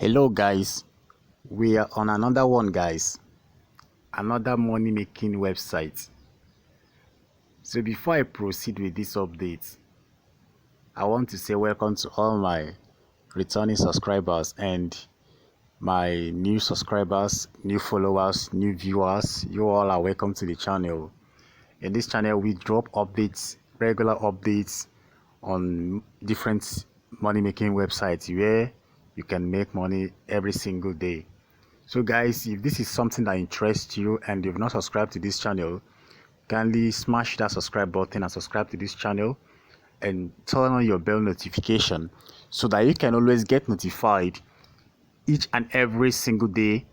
Hello guys, we are on another one guys, another money making website. So before I proceed with this update, I want to say welcome to all my returning subscribers and my new subscribers, new followers, new viewers. You all are welcome to the channel. In this channel we drop updates, regular updates on different money making websites where you can make money every single day. So guys, if this is something that interests you and you've not subscribed to this channel, kindly smash that subscribe button and subscribe to this channel and turn on your bell notification so that you can always get notified each and every single day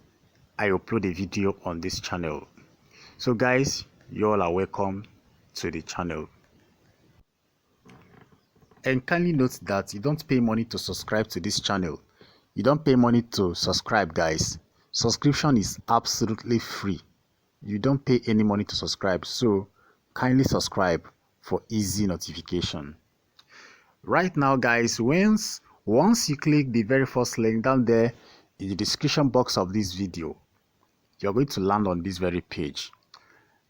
I upload a video on this channel. So guys, you all are welcome to the channel. And kindly note that you don't pay money to subscribe to this channel. You don't pay money to subscribe guys. Subscription is absolutely free. You don't pay any money to subscribe, so kindly subscribe for easy notification. Right now guys, once you click the very first link down there in the description box of this video, you're going to land on this very page.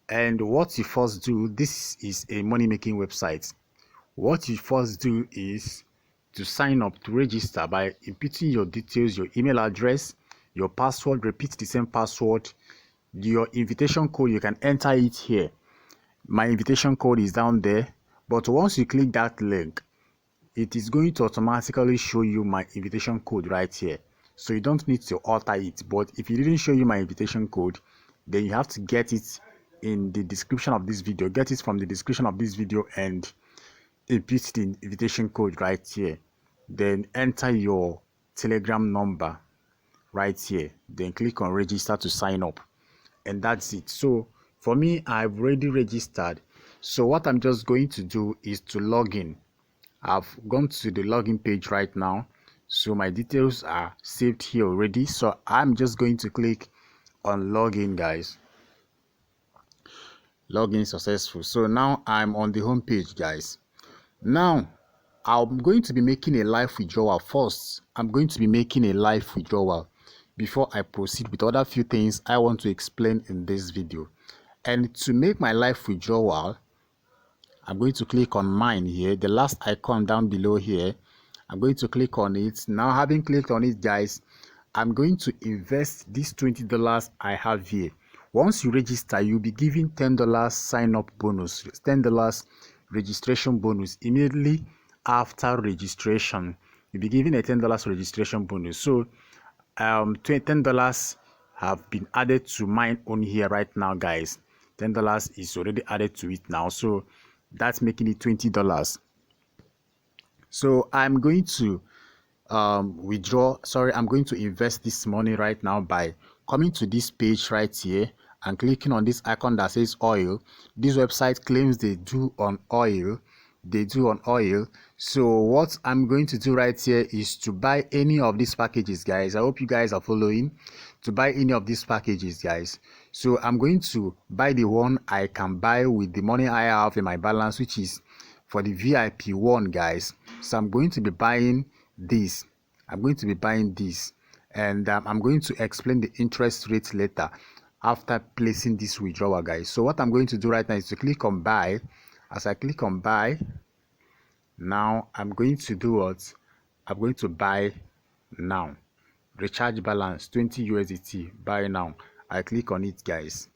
And what you first do, this is a money making website. What you first do is to sign up, to register by inputting your details, your email address, your password. Repeat the same password. Your invitation code, you can enter it here. My invitation code is down there, but once you click that link, it is going to automatically show you my invitation code right here, so you don't need to alter it. But if it didn't show you my invitation code, then you have to get it in the description of this video. Get it from the description of this video and input the invitation code right here. Then enter your Telegram number right here, then click on register to sign up, and that's it. So for me, I've already registered, so what I'm just going to do is to log in. I've gone to the login page right now, so my details are saved here already, so I'm just going to click on login guys. Login successful. So now I'm on the home page guys. Now I'm going to be making a live withdrawal first. I'm going to be making a live withdrawal before I proceed with other few things I want to explain in this video. And to make my live withdrawal, I'm going to click on mine here, the last icon down below here. I'm going to click on it. Now having clicked on it guys, I'm going to invest this $20 I have here. Once you register, you'll be given $10 sign up bonus, $10 registration bonus. Immediately after registration, you'll be given a $10 registration bonus. So $10 have been added to mine on here right now guys. $10 is already added to it now, so that's making it $20. So I'm going to I'm going to invest this money right now by coming to this page right here and clicking on this icon that says oil. This website claims they do on oil. So what I'm going to do right here is to buy any of these packages guys. I hope you guys are following. To buy any of these packages guys, so I'm going to buy the one I can buy with the money I have in my balance, which is for the VIP one guys. So I'm going to be buying this. And I'm going to explain the interest rate later after placing this withdrawal guys. So what I'm going to do right now is to click on buy. As I click on buy, now I'm going to do what? I'm going to buy now. Recharge balance 20 USDT, buy now. I click on it guys.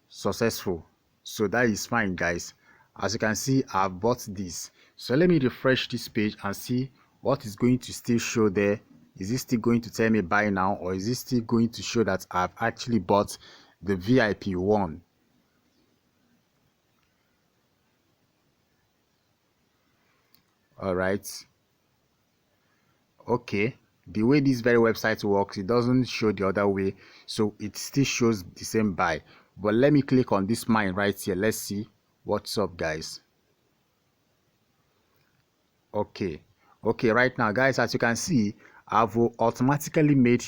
Successful. So that is fine guys. As you can see, I've bought this. So let me refresh this page and see what is going to still show there. Is it still going to tell me buy now, or is it still going to show that I've actually bought the VIP one? All right. Okay, the way this very website works, it doesn't show the other way, so it still shows the same buy. But let me click on this mine right here. Let's see what's up guys. Okay, right now guys, as you can see, I've automatically made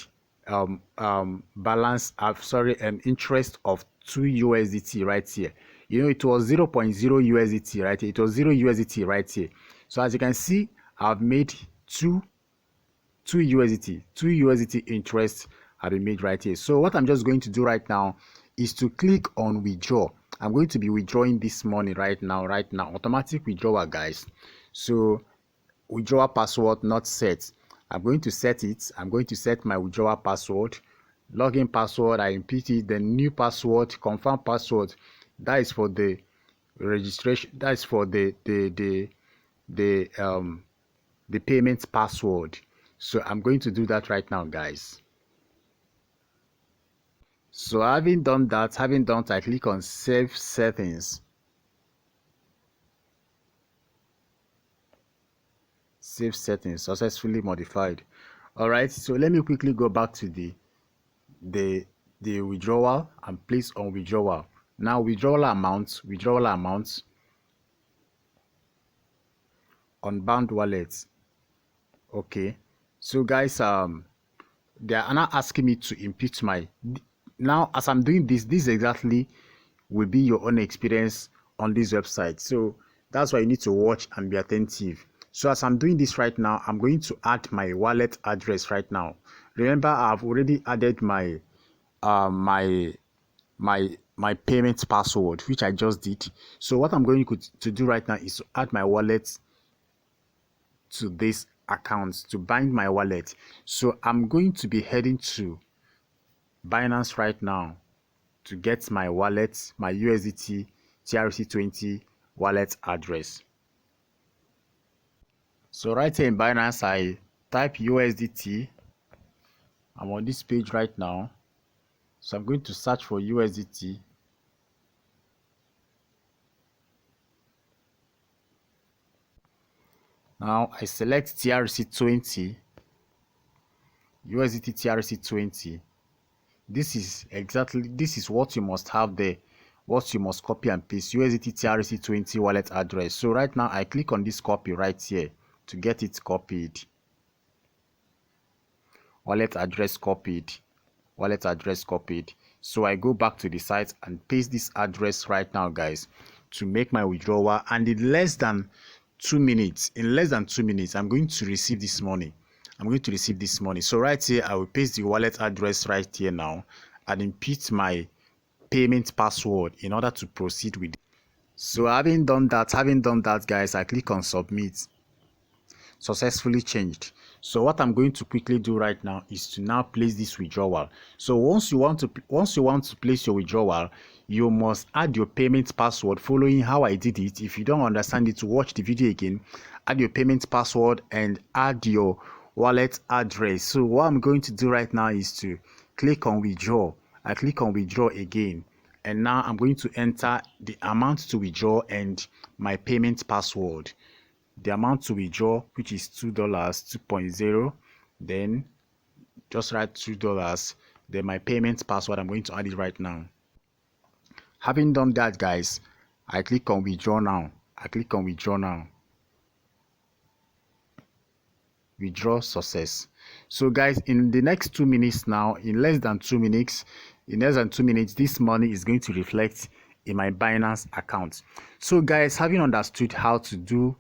interest of 2 USDT right here. You know, it was 0.0 USDT right here. It was 0 USDT right here. So as you can see, I've made 2 2 USDT interest have been made right here. So what I'm just going to do right now is to click on withdraw. I'm going to be withdrawing this money right now, automatic withdrawal, guys. So withdrawal password not set. I'm going to set it. I'm going to set my withdrawal password, login password. I input it, the new password, confirm password. That is for the registration. That is for the payment password. So I'm going to do that right now, guys. So having done that, I click on save settings. Save settings successfully modified. All right, so let me quickly go back to the withdrawal and place on withdrawal. Now withdrawal amount on bound wallets. Okay, so guys, they are now asking me to input my, now as I'm doing this exactly will be your own experience on this website. So that's why you need to watch and be attentive. So as I'm doing this right now, I'm going to add my wallet address right now. Remember, I've already added my my payment password, which I just did. So what I'm going to do right now is to add my wallet to this account, to bind my wallet. So I'm going to be heading to Binance right now to get my wallet, my USDT TRC20 wallet address. So right here in Binance, I type USDT. I'm on this page right now. So I'm going to search for USDT. Now I select TRC20, USDT TRC20. This is what you must have there, what you must copy and paste, USDT TRC20 wallet address. So right now I click on this copy right here to get it copied. Wallet address copied. So I go back to the site and paste this address right now, guys, to make my withdrawal. And in less than 2 minutes, I'm going to receive this money. So right here I will paste the wallet address right here now and input my payment password in order to proceed with it. So having done that, guys, I click on submit. Successfully changed. So what I'm going to quickly do right now is to now place this withdrawal. So once you want to place your withdrawal, you must add your payment password following how I did it. If you don't understand it, watch the video again. Add your payment password and add your wallet address. So what I'm going to do right now is to click on withdraw. I click on withdraw again, and now I'm going to enter the amount to withdraw and my payment password. The amount to withdraw, which is $2, 2.0, then just write $2, then my payment password, I'm going to add it right now. Having done that, guys, I click on withdraw now. Withdraw success. So guys, in the next 2 minutes now, in less than 2 minutes, this money is going to reflect in my Binance account. So guys, having understood how to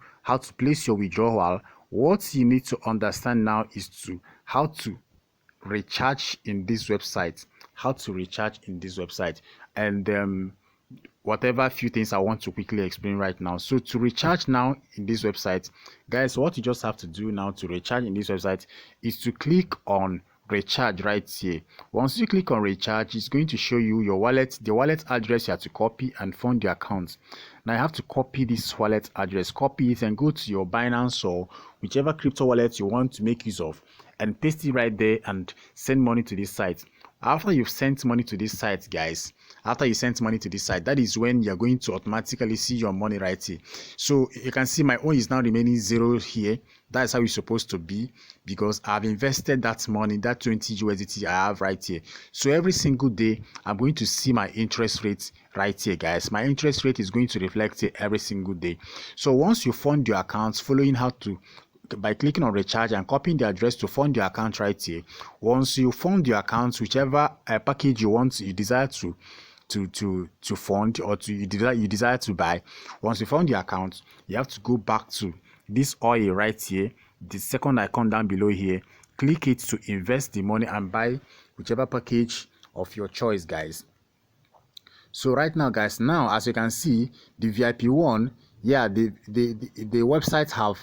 place your withdrawal, what you need to understand now is how to recharge in this website, and whatever few things I want to quickly explain right now. So to recharge now in this website, guys, what you just have to do now to recharge in this website is to click on recharge right here. Once you click on recharge, it's going to show you your wallet, the wallet address you have to copy and fund your account. Now you have to copy this wallet address, copy it and go to your Binance or whichever crypto wallet you want to make use of and paste it right there and send money to this site. After you've sent money to this site, guys, that is when you're going to automatically see your money right here. So you can see my own is now remaining 0 here. That's how it's supposed to be, because I've invested that money, that 20 USDT I have right here. So every single day I'm going to see my interest rate right here, guys. My interest rate is going to reflect it every single day. So once you fund your accounts, following how to, by clicking on recharge and copying the address to fund your account right here. Once you fund your account, whichever package you desire to fund or you desire to buy, once you fund your account, you have to go back to this oil right here, the second icon down below here. click it to invest the money and buy whichever package of your choice, guys. So right now, guys, now as you can see, the VIP one, yeah, the website have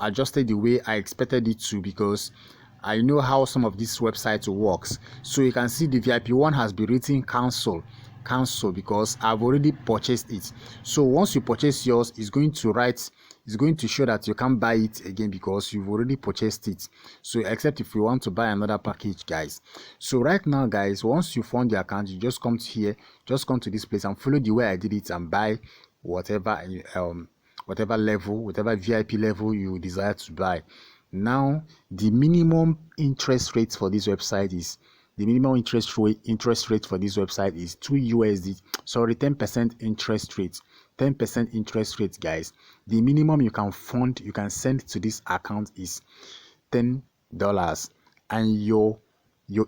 adjusted the way I expected it to, because I know how some of these websites works. So you can see the VIP one has been written cancel because I've already purchased it. So once you purchase yours, it's going to show that you can't buy it again because you've already purchased it. So except if you want to buy another package, guys. So right now, guys, once you fund the account, you just come to here, just come to this place and follow the way I did it and buy whatever level, whatever VIP level you desire to buy. Now the minimum interest rate for this website is the minimum interest rate for this website is 2 USD. Sorry, 10% interest rate. 10% interest rate, guys. The minimum you can send to this account is $10, and your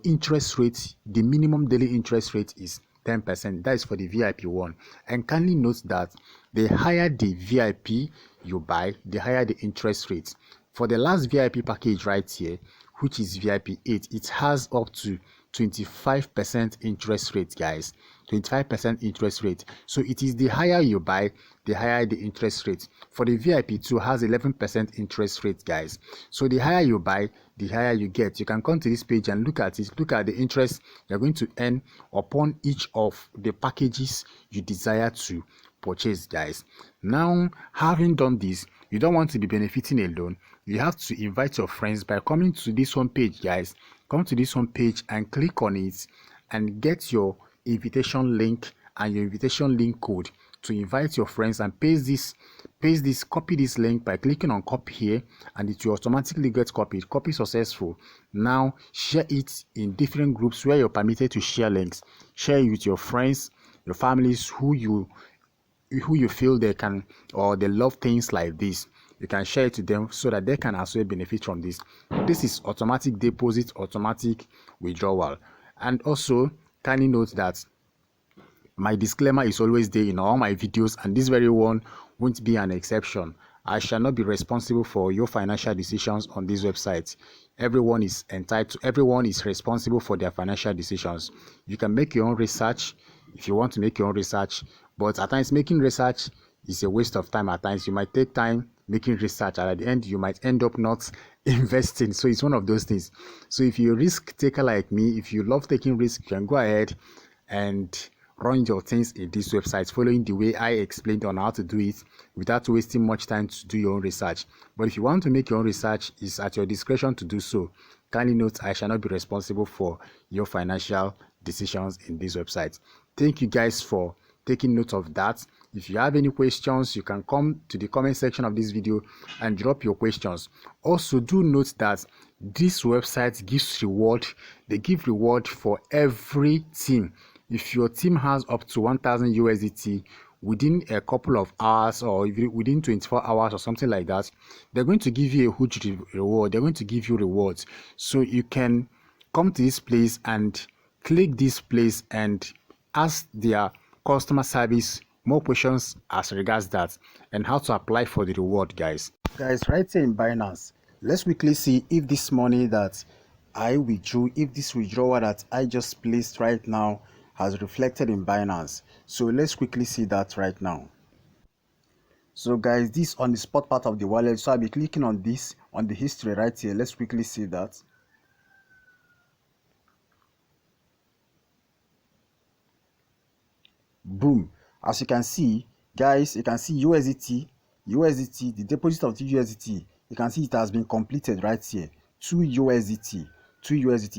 interest rate, the minimum daily interest rate is 10%. That is for the VIP one. And kindly note that the higher the VIP you buy, the higher the interest rate. For the last VIP package right here, which is VIP 8, it has up to 25% interest rate, guys. 25% interest rate. So it is the higher you buy, the higher the interest rate. For the VIP 2 has 11% interest rate, guys. So the higher you buy, the higher you get. You can come to this page and look at it. Look at the interest you're going to earn upon each of the packages you desire to purchase, guys. Now, having done this, you don't want to be benefiting alone. You have to invite your friends by coming to this home page, guys. Come to this home page and click on it and get your invitation link and your invitation link code to invite your friends, and copy this link by clicking on copy here, and it will automatically get copied. Copy successful. Now share it in different groups where you're permitted to share links. Share it with your friends, your families, who you feel they can or they love things like this. You can share it to them so that they can also benefit from this. This is automatic deposit, automatic withdrawal. And also kindly note that my disclaimer is always there in all my videos, and this very one won't be an exception. I shall not be responsible for your financial decisions on this website. Everyone is responsible for their financial decisions. You can make your own research if you want to make your own research, but at times making research is a waste of time. At times you might take time making research, and at the end you might end up not investing. So it's one of those things. So if you're a risk taker like me, if you love taking risks, you can go ahead and run your things in this website following the way I explained on how to do it without wasting much time to do your own research. But if you want to make your own research, it's at your discretion to do so. Kindly note, I shall not be responsible for your financial decisions in this website. Thank you guys for taking note of that. If you have any questions, you can come to the comment section of this video and drop your questions. Also, do note that this website gives reward. They give reward for every team. If your team has up to 1000 USDT within a couple of hours or within 24 hours or something like that, they're going to give you a huge reward. They're going to give you rewards. So you can come to this place and click this place and ask their customer service more questions as regards that and how to apply for the reward, guys. Guys, right here in Binance, let's quickly see if this money that I withdrew, if this withdrawal that I just placed right now has reflected in Binance. So let's quickly see that right now. So guys, this on the spot part of the wallet, so I'll be clicking on this on the history right here. Let's quickly see that. Boom. As you can see, guys, you can see USDT, the deposit of the USDT. You can see it has been completed right here. 2 USDT.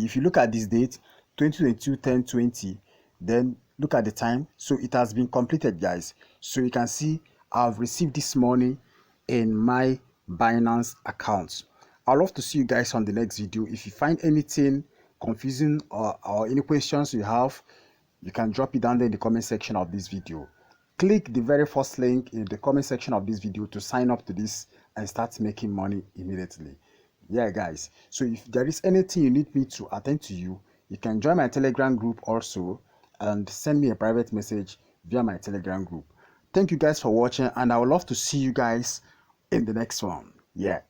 If you look at this date, 2022-10-20, then look at the time. So it has been completed, guys. So you can see I've received this money in my Binance account. I'd love to see you guys on the next video. If you find anything confusing or any questions you have, you can drop it down there in the comment section of this video. Click the very first link in the comment section of this video to sign up to this and start making money immediately. Yeah, guys, so if there is anything you need me to attend to you, you can join my Telegram group also and send me a private message via my Telegram group. Thank you guys for watching, and I would love to see you guys in the next one. Yeah.